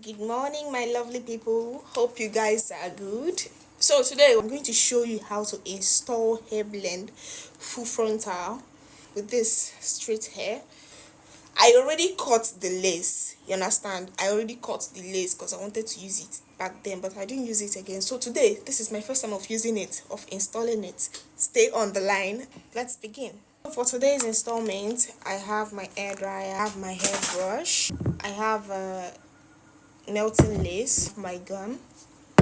Good morning, my lovely people. Hope you guys are good. So today I'm going to show you how to install hair blend full frontal with this straight hair. I already cut the lace, you understand? I already cut the lace because I wanted to use it back then, but I didn't use it again. So today, this is my first time of using it, of installing it. Stay on the line. Let's begin. For today's installment, I have my hair dryer, I have my hairbrush, I have melting lace, my gum,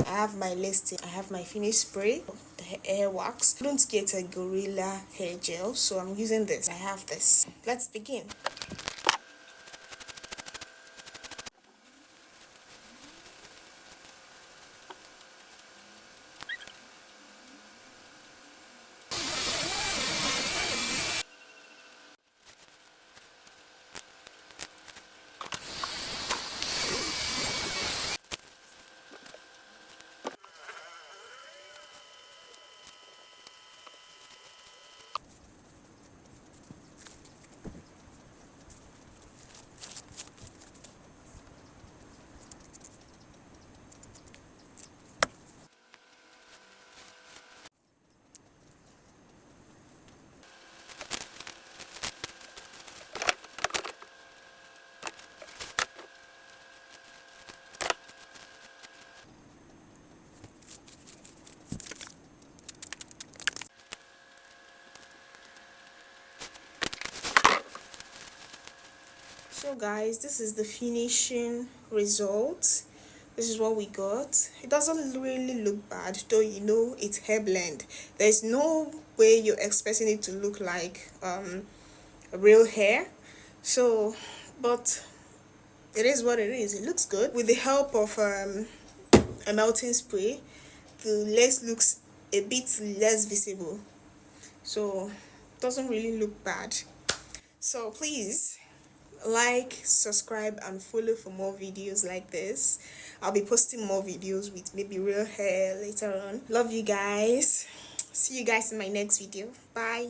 I have my lace tip, I have my finish spray, the hair wax. I don't get a gorilla hair gel, so I'm using this. I have this. Let's begin. So guys, this is the finishing result. This is what we got. It doesn't really look bad, though you know it's hair blend. There's no way you're expecting it to look like real hair. So, but it is what it is. It looks good. With the help of a melting spray, the lace looks a bit less visible. So, it doesn't really look bad. So please like, subscribe and follow for more videos like this. I'll be posting more videos with maybe real hair later on. Love you guys. See you guys in my next video. Bye.